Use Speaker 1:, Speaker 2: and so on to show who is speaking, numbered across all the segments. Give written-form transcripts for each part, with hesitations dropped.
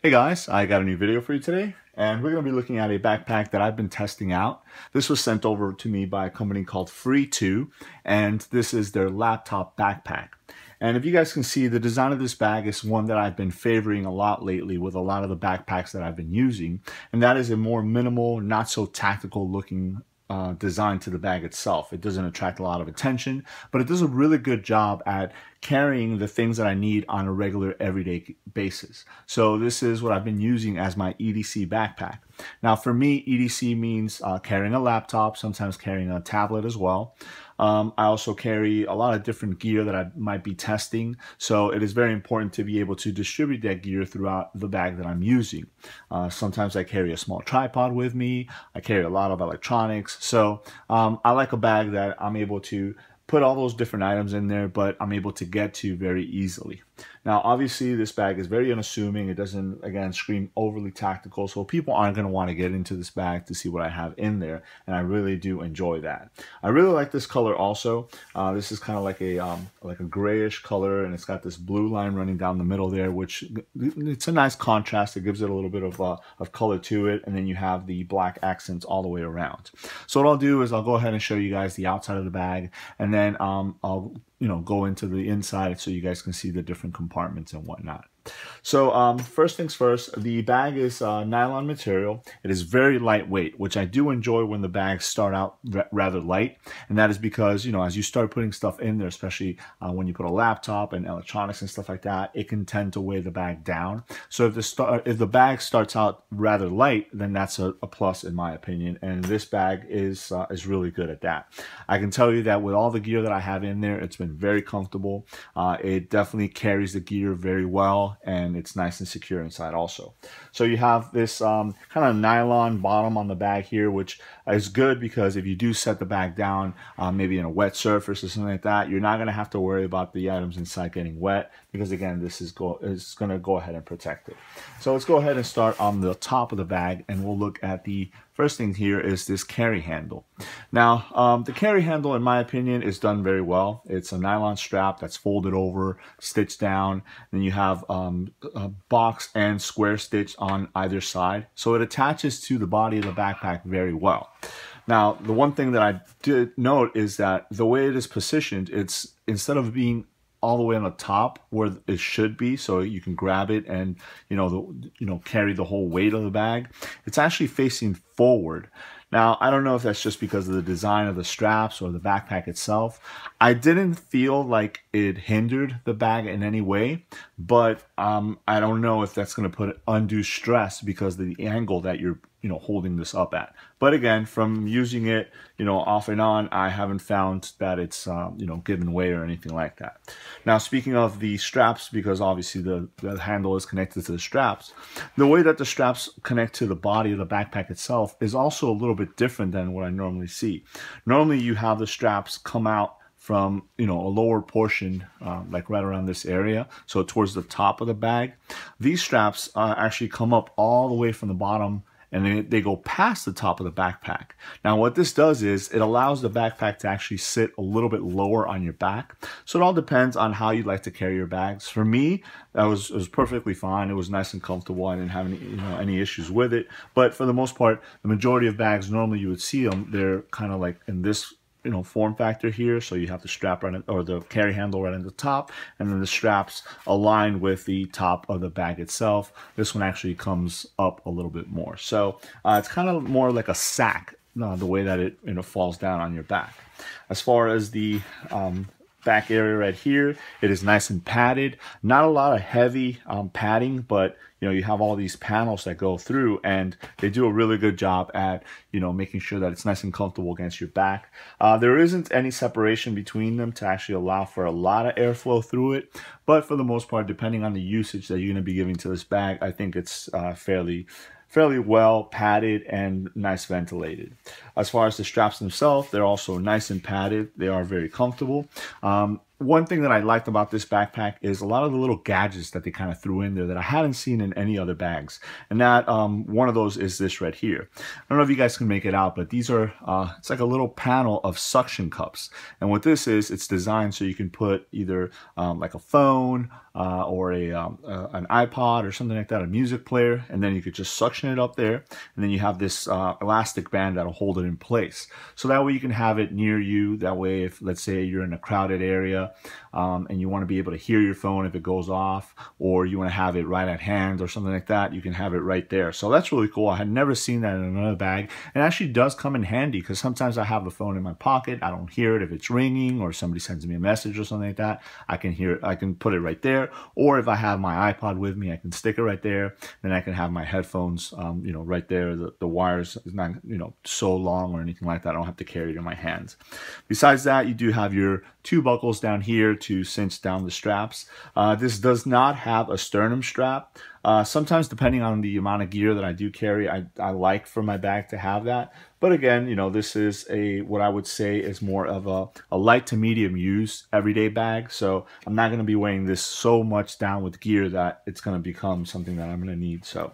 Speaker 1: Hey guys, I got a new video for you today, and we're going to be looking at a backpack that I've been testing out. This was sent over to me by a company called Freetoo, and this is their laptop backpack. And if you guys can see, the design of this bag is one that I've been favoring a lot lately with a lot of the backpacks that I've been using, and that is a more minimal, not so tactical looking design to the bag itself. It doesn't attract a lot of attention, but it does a really good job at carrying the things that I need on a regular everyday basis. So this is what I've been using as my EDC backpack. Now for me, EDC means carrying a laptop, sometimes carrying a tablet as well. I also carry a lot of different gear that I might be testing, so it is very important to be able to distribute that gear throughout the bag that I'm using. Sometimes I carry a small tripod with me, I carry a lot of electronics, so I like a bag that I'm able to put all those different items in there, but I'm able to get to very easily. Now, obviously, this bag is very unassuming. It doesn't, again, scream overly tactical, so people aren't going to want to get into this bag to see what I have in there, and I really do enjoy that. I really like this color also. This is kind of like a grayish color, and it's got this blue line running down the middle there, which it's a nice contrast. It gives it a little bit of color to it, and then you have the black accents all the way around. So what I'll do is I'll go ahead and show you guys the outside of the bag, and then I'll go into the inside so you guys can see the different compartments and whatnot. So first things first, the bag is nylon material. It is very lightweight, which I do enjoy when the bags start out rather light, and that is because, as you start putting stuff in there, especially when you put a laptop and electronics and stuff like that, it can tend to weigh the bag down. So if the bag starts out rather light, then that's a plus in my opinion, and this bag is really good at that. I can tell you that with all the gear that I have in there, it's been very comfortable. It definitely carries the gear very well, and it's nice and secure inside also. So you have this kind of nylon bottom on the bag here, which is good because if you do set the bag down, maybe in a wet surface or something like that, you're not going to have to worry about the items inside getting wet, because again, this is going to go ahead and protect it. So let's go ahead and start on the top of the bag, and we'll look at the first thing here is this carry handle. Now, the carry handle, in my opinion, is done very well. It's a nylon strap that's folded over, stitched down. Then you have a box and square stitch on either side. So it attaches to the body of the backpack very well. Now, the one thing that I did note is that the way it is positioned, it's instead of being all the way on the top where it should be, so you can grab it and carry the whole weight of the bag, it's actually facing forward. Now, I don't know if that's just because of the design of the straps or the backpack itself. I didn't feel like it hindered the bag in any way, but I don't know if that's going to put undue stress because of the angle that you're holding this up at. But again, from using it off and on, I haven't found that it's given way or anything like that. Now, speaking of the straps, because obviously the handle is connected to the straps, the way that the straps connect to the body of the backpack itself is also a little bit different than what I normally see. Normally you have the straps come out from a lower portion, like right around this area, so towards the top of the bag. These straps actually come up all the way from the bottom, and then they go past the top of the backpack. Now what this does is it allows the backpack to actually sit a little bit lower on your back. So it all depends on how you'd like to carry your bags. For me, it was perfectly fine. It was nice and comfortable. I didn't have any issues with it. But for the most part, the majority of bags, normally you would see them, they're kind of like in this form factor here. So you have the strap right or the carry handle right on the top, and then the straps align with the top of the bag itself. This one actually comes up a little bit more. So it's kind of more like a sack, the way that it falls down on your back. As far as the back area right here, it is nice and padded. Not a lot of heavy padding, but you have all these panels that go through, and they do a really good job at making sure that it's nice and comfortable against your back. There isn't any separation between them to actually allow for a lot of airflow through it, but for the most part, depending on the usage that you're going to be giving to this bag, I think it's fairly well padded and nice ventilated. As far as the straps themselves, they're also nice and padded. They are very comfortable. one thing that I liked about this backpack is a lot of the little gadgets that they kind of threw in there that I hadn't seen in any other bags. And that one of those is this right here. I don't know if you guys can make it out, but these are, it's like a little panel of suction cups. And what this is, it's designed so you can put either like a phone or an iPod or something like that, a music player, and then you could just suction it up there. And then you have this elastic band that'll hold it in place. So that way you can have it near you. That way, if let's say you're in a crowded area and you want to be able to hear your phone if it goes off, or you want to have it right at hand or something like that, you can have it right there. So that's really cool. I had never seen that in another bag. It actually does come in handy because sometimes I have the phone in my pocket. I don't hear it if it's ringing or somebody sends me a message or something like that. I can hear it. I can put it right there. Or if I have my iPod with me, I can stick it right there. Then I can have my headphones, you know, right there. The wires is not, you know, so long or anything like that. I don't have to carry it in my hands. Besides that, you do have your two buckles down here to cinch down the straps. This does not have a sternum strap. Sometimes, depending on the amount of gear that I do carry, I like for my bag to have that. But again, you know, this is what I would say is more of a light to medium use everyday bag. So I'm not going to be weighing this so much down with gear that it's going to become something that I'm going to need. So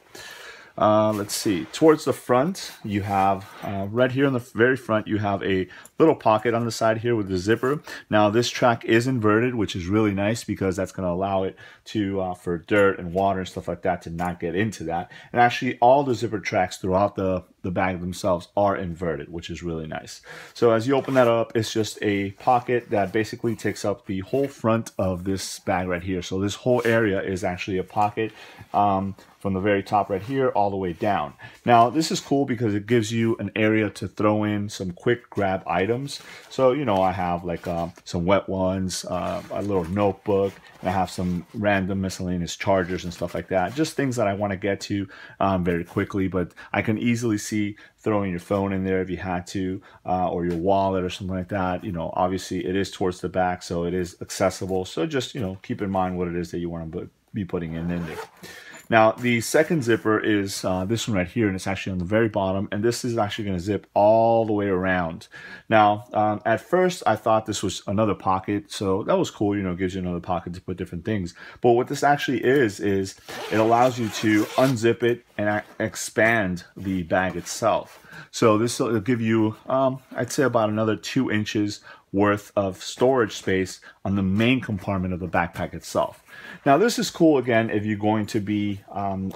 Speaker 1: let's see. Towards the front, you have right here in the very front, you have a little pocket on the side here with the zipper. Now this track is inverted, which is really nice because that's going to allow it to for dirt and water and stuff like that to not get into that. And actually, all the zipper tracks throughout the bag themselves are inverted, which is really nice. So as you open that up, it's just a pocket that basically takes up the whole front of this bag right here. So this whole area is actually a pocket from the very top right here all the way down. Now this is cool because it gives you an area to throw in some quick grab items. So, you know, I have like some wet ones, a little notebook, and I have some random miscellaneous chargers and stuff like that. Just things that I want to get to very quickly, but I can easily see throwing your phone in there if you had to, or your wallet or something like that. You know, obviously it is towards the back, so it is accessible. So just, you know, keep in mind what it is that you want to be putting in there. Now, the second zipper is this one right here, and it's actually on the very bottom, and this is actually going to zip all the way around. Now, at first, I thought this was another pocket, so that was cool, you know, it gives you another pocket to put different things. But what this actually is it allows you to unzip it and expand the bag itself. So this will give you, I'd say about another 2 inches worth of storage space on the main compartment of the backpack itself. Now this is cool again if you're going to be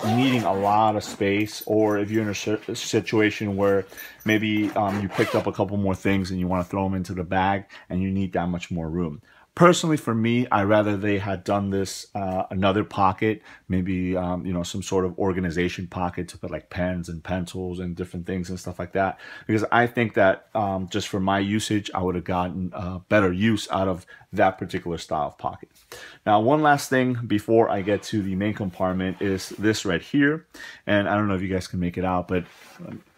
Speaker 1: needing a lot of space, or if you're in a situation where maybe you picked up a couple more things and you want to throw them into the bag and you need that much more room. Personally, for me, I rather they had done this another pocket, maybe you know, some sort of organization pocket to put like pens and pencils and different things and stuff like that. Because I think that just for my usage, I would have gotten better use out of that particular style of pocket. Now, one last thing before I get to the main compartment is this right here, and I don't know if you guys can make it out, but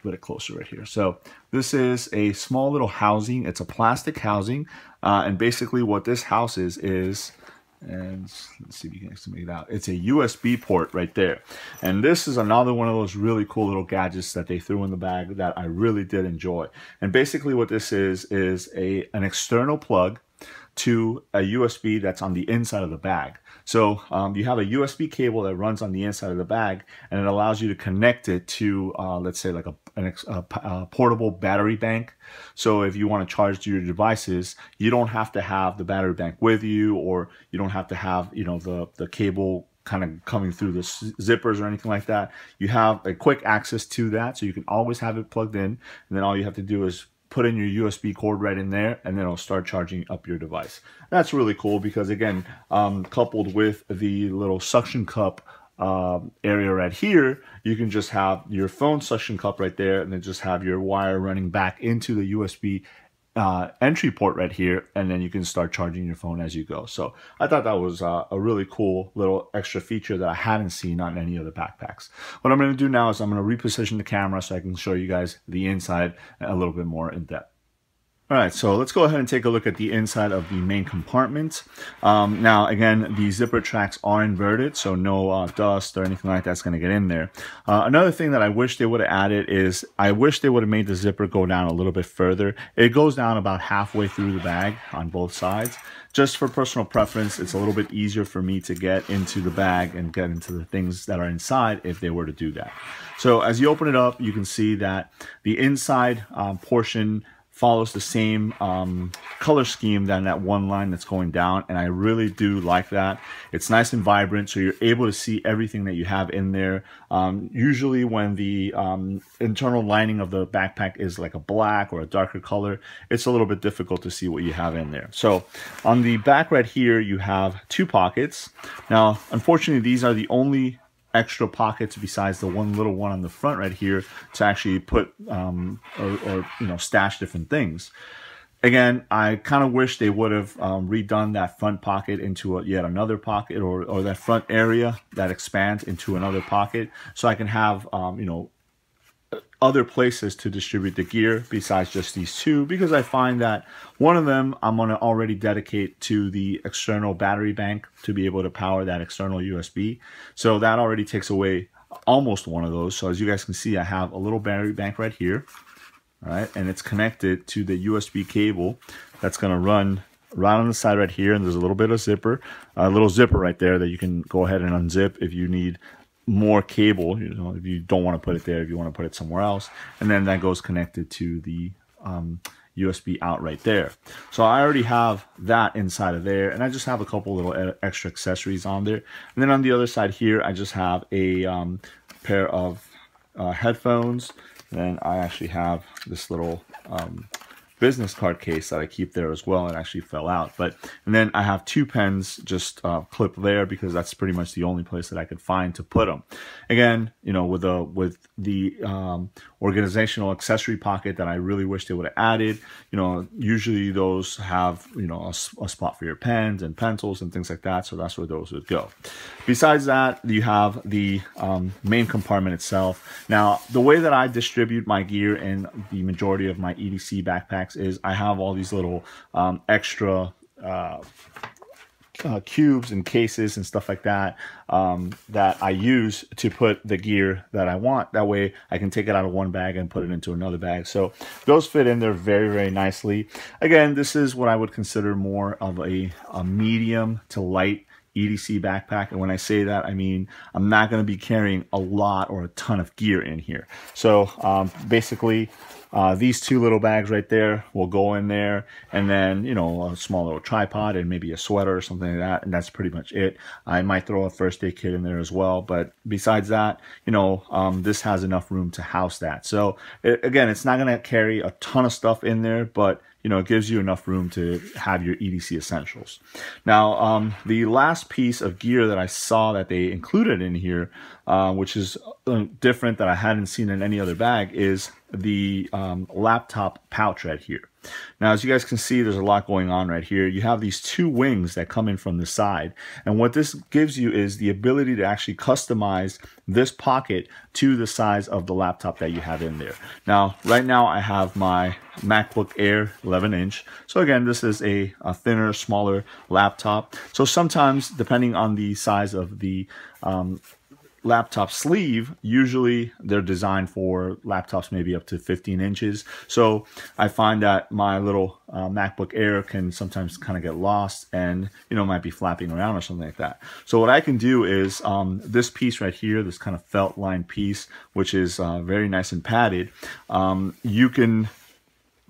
Speaker 1: put it closer right here. So this is a small little housing. It's a plastic housing, and basically what this house is, and let's see if you can actually make it out. It's a USB port right there. And this is another one of those really cool little gadgets that they threw in the bag that I really did enjoy. And basically what this is an external plug to a USB that's on the inside of the bag. So you have a USB cable that runs on the inside of the bag, and it allows you to connect it to, let's say, like a portable battery bank. So if you want to charge your devices, you don't have to have the battery bank with you, or you don't have to have, you know, the cable kind of coming through the zippers or anything like that. You have a quick access to that, so you can always have it plugged in, and then all you have to do is put in your USB cord right in there, and then it'll start charging up your device. That's really cool because, again, coupled with the little suction cup area right here, you can just have your phone suction cup right there, and then just have your wire running back into the USB entry port right here, and then you can start charging your phone as you go. So I thought that was a really cool little extra feature that I hadn't seen on any other backpacks. What I'm going to do now is I'm going to reposition the camera so I can show you guys the inside a little bit more in depth. All right, so let's go ahead and take a look at the inside of the main compartment. Now, again, the zipper tracks are inverted, so no dust or anything like that's going to get in there. Another thing that I wish they would have added is I wish they would have made the zipper go down a little bit further. It goes down about halfway through the bag on both sides. Just for personal preference, it's a little bit easier for me to get into the bag and get into the things that are inside if they were to do that. So as you open it up, you can see that the inside portion follows the same color scheme than that one line that's going down, and I really do like that. It's nice and vibrant, so you're able to see everything that you have in there. Usually when the internal lining of the backpack is like a black or a darker color, it's a little bit difficult to see what you have in there. So on the back right here, you have 2 pockets. Now, unfortunately, these are the only extra pockets besides the one little one on the front right here to actually put or stash different things. Again, I kind of wish they would have redone that front pocket into yet another pocket, or that front area that expands into another pocket, so I can have other places to distribute the gear besides just these 2, because I find that one of them I'm going to already dedicate to the external battery bank to be able to power that external USB. So that already takes away almost one of those. So as you guys can see, I have a little battery bank right here, all right, and it's connected to the USB cable that's going to run right on the side right here, and there's a little bit of zipper, a little zipper right there that you can go ahead and unzip if you need more cable, if you don't want to put it there, if you want to put it somewhere else. And then that goes connected to the USB out right there. So I already have that inside of there, and I just have a couple little extra accessories on there. And then on the other side here, I just have a pair of headphones. Then I actually have this little business card case that I keep there as well. It actually fell out, and then I have 2 pens just clipped there because that's pretty much the only place that I could find to put them. Again, with the organizational accessory pocket that I really wish they would have added. Usually those have a spot for your pens and pencils and things like that, so that's where those would go. Besides that, you have the main compartment itself. Now, the way that I distribute my gear in the majority of my EDC backpacks is I have all these little extra cubes and cases and stuff like that that I use to put the gear that I want. That way I can take it out of one bag and put it into another bag. So those fit in there very, very nicely. Again, this is what I would consider more of a medium to light EDC backpack, and when I say that, I mean I'm not going to be carrying a lot or a ton of gear in here. So basically these 2 little bags right there will go in there, and then a small little tripod and maybe a sweater or something like that, and that's pretty much it. I might throw a first aid kit in there as well, but besides that, this has enough room to house that. So again, it's not going to carry a ton of stuff in there, but it gives you enough room to have your EDC essentials. Now, the last piece of gear that I saw that they included in here, which is different that I hadn't seen in any other bag, is the laptop pouch right here. Now, as you guys can see, there's a lot going on right here. You have these 2 wings that come in from the side, and what this gives you is the ability to actually customize this pocket to the size of the laptop that you have in there. Now, right now I have my MacBook Air 11-inch. So again, this is a thinner, smaller laptop. So sometimes, depending on the size of the laptop sleeve, usually they're designed for laptops maybe up to 15 inches. So I find that my little MacBook Air can sometimes kind of get lost and might be flapping around or something like that. So what I can do is this piece right here, this kind of felt lined piece, which is very nice and padded, you can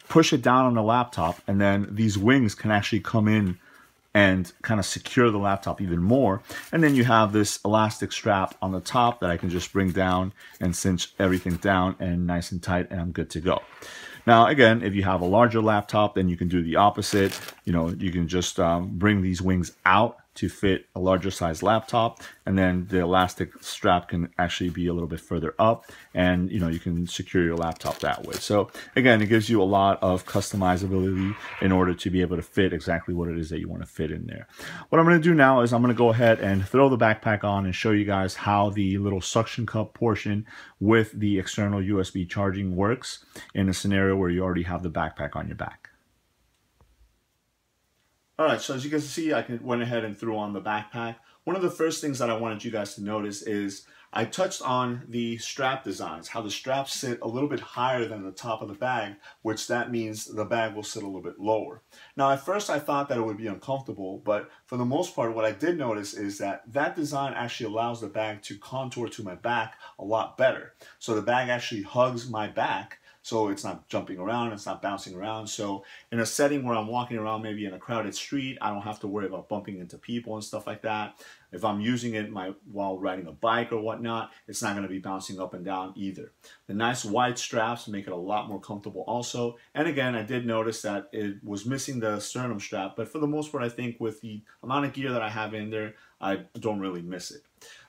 Speaker 1: push it down on the laptop, and then these wings can actually come in and kind of secure the laptop even more. And then you have this elastic strap on the top that I can just bring down and cinch everything down and nice and tight, and I'm good to go. Now, again, if you have a larger laptop, then you can do the opposite. You can just bring these wings out to fit a larger size laptop, and then the elastic strap can actually be a little bit further up, and you can secure your laptop that way. So again, it gives you a lot of customizability in order to be able to fit exactly what it is that you want to fit in there. What I'm going to do now is I'm going to go ahead and throw the backpack on and show you guys how the little suction cup portion with the external USB charging works in a scenario where you already have the backpack on your back. All right, so as you can see, I went ahead and threw on the backpack. One of the first things that I wanted you guys to notice is I touched on the strap designs, how the straps sit a little bit higher than the top of the bag, which that means the bag will sit a little bit lower. Now, at first I thought that it would be uncomfortable, but for the most part, what I did notice is that that design actually allows the bag to contour to my back a lot better. So the bag actually hugs my back, so it's not jumping around, it's not bouncing around. So in a setting where I'm walking around maybe in a crowded street, I don't have to worry about bumping into people and stuff like that. If I'm using it while riding a bike or whatnot, it's not going to be bouncing up and down either. The nice wide straps make it a lot more comfortable also. And again, I did notice that it was missing the sternum strap, but for the most part, I think with the amount of gear that I have in there, I don't really miss it.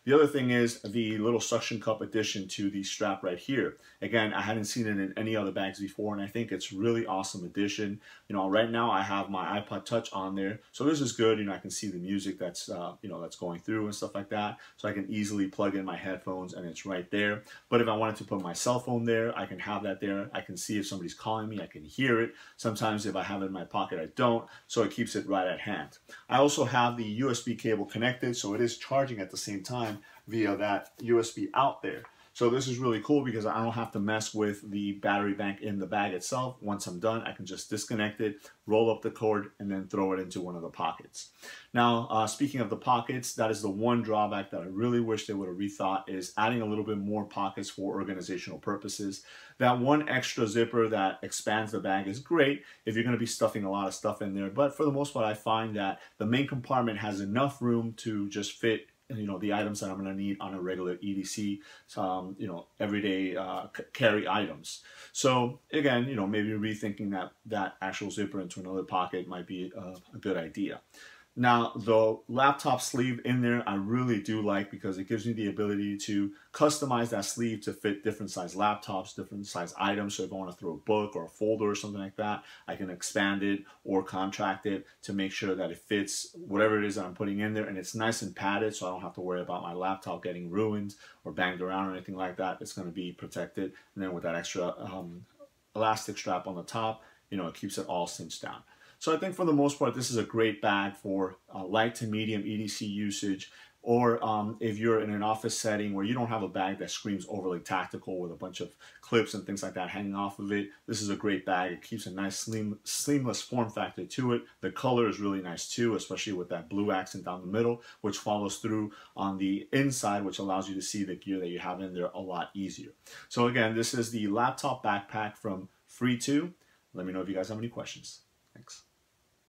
Speaker 1: The other thing is the little suction cup addition to the strap right here. Again, I hadn't seen it in any other bags before, and I think it's really awesome addition. You know, right now I have my iPod Touch on there, so this is good. You know, I can see the music that's that's going through and stuff like that, so I can easily plug in my headphones and it's right there. But if I wanted to put my cell phone there, I can have that there. I can see if somebody's calling me, I can hear it. Sometimes if I have it in my pocket, I don't, so it keeps it right at hand. I also have the USB cable connected, so it is charging at the same time via that USB out there. So this is really cool because I don't have to mess with the battery bank in the bag itself. Once I'm done, I can just disconnect it, roll up the cord, and then throw it into one of the pockets. Now, speaking of the pockets, that is the one drawback that I really wish they would have rethought, is adding a little bit more pockets for organizational purposes. That one extra zipper that expands the bag is great if you're going to be stuffing a lot of stuff in there. But for the most part, I find that the main compartment has enough room to just fit the items that I'm going to need on a regular EDC, everyday carry items. So again, maybe rethinking that actual zipper into another pocket might be a good idea. Now, the laptop sleeve in there, I really do like, because it gives me the ability to customize that sleeve to fit different size laptops, different size items. So if I want to throw a book or a folder or something like that, I can expand it or contract it to make sure that it fits whatever it is that I'm putting in there. And it's nice and padded, so I don't have to worry about my laptop getting ruined or banged around or anything like that. It's going to be protected. And then with that extra elastic strap on the top, it keeps it all cinched down. So I think for the most part, this is a great bag for light to medium EDC usage, or if you're in an office setting where you don't have a bag that screams overly tactical with a bunch of clips and things like that hanging off of it. This is a great bag. It keeps a nice seamless form factor to it. The color is really nice too, especially with that blue accent down the middle, which follows through on the inside, which allows you to see the gear that you have in there a lot easier. So again, this is the laptop backpack from Freetoo. Let me know if you guys have any questions. Thanks.